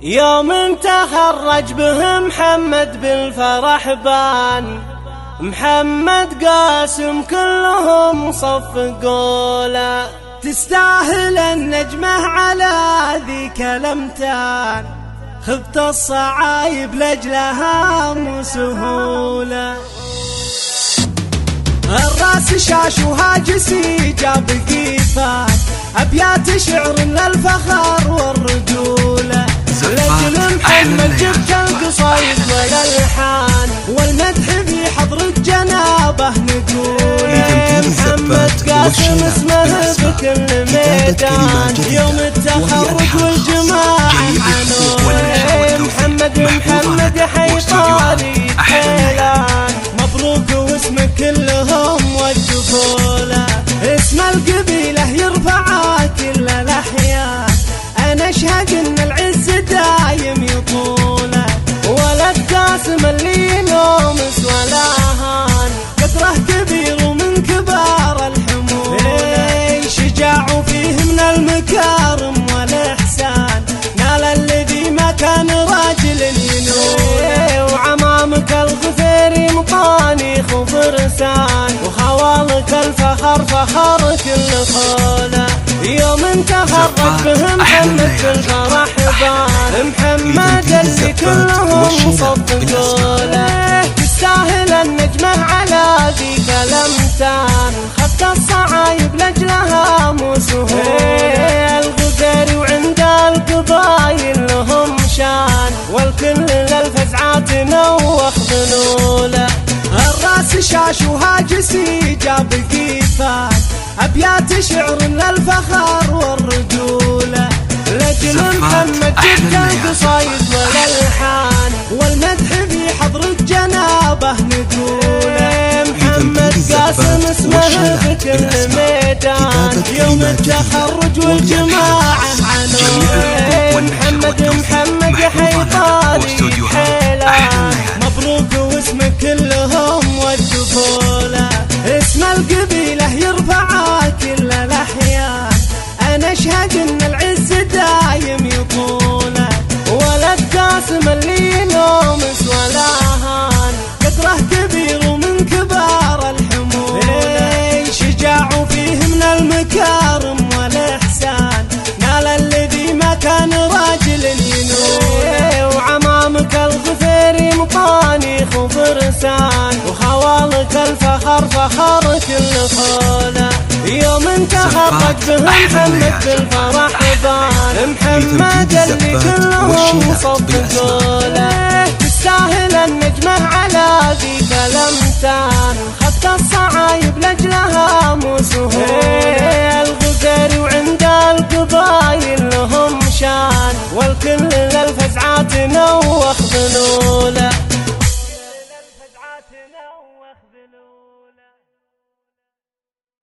يوم تخرج به محمد بالفرح بان، محمد قاسم كلهم صفقوا له، تستاهل النجمة على ذيك الامتان، خبت الصعايب لاجلها مو سهولة. الراس شاش وهاجسي جاب قيفان، ابيات شعر للفخر والرجولة، لاجل محمد جبت القصايد والالحان، والمدح في حضرة جنابه نقوله. محمد قاسم اسمه بكل ميدان، يوم التخرج والجماعة عنوه، محمد حي طاري حيلان، مبروك واسم كلهم والجفولة، اسم القبيلة يرفع كل الأحيان، أنا أشهد إن العز دايم يطوله، ولد قاسم اللي ينومس ولا هان، قدره كبير ومن كبار الحمولة، شجاع فيه من المكارم والإحسان، نال الذي ما كان راجل ينوله، وعمامك الغفيري مطانيخ وفرسان، وخوالك الفخر فخر كل خولة، يوم تخرج به محمد بالفرح بان، محمد اللي كلهم صفقوا له، تستاهل النجمة على ذيك الامتان، خدت الصعايب لاجلها مو سهولة، الغزيري وعند القبايل لهم شان، والكل للفزعات نوخ ذنوله، الراس شاش وهاجسي جاب قيفان، ابيات شعر للفخر والرجولة، لاجل محمد جبت القصايد والالحان، والمدح في حضرة جنابه نقوله، محمد قاسم اسمه في كل ميدان، يوم التخرج والجماعة عنوه، محمد حي طاري حيلان، مبروك واسم كلهم والجفولة، اسم القبيلة يرفع كل الأحيان، أنا أشهد إن العز دايم يطوله، ولد قاسم اللي ينومس ولا هان، قدره كبير ومن كبار الحمولة، شجاع فيه من المكارم والإحسان، نال الذي ما كان راجل ينوله، وعمامك الغفيري مطانيخ وفرسان، وخوالك الفخر فخر كل خولة، يوم تخرج به محمد بالفرح بان، محمد اللي كلهم صفقوا له.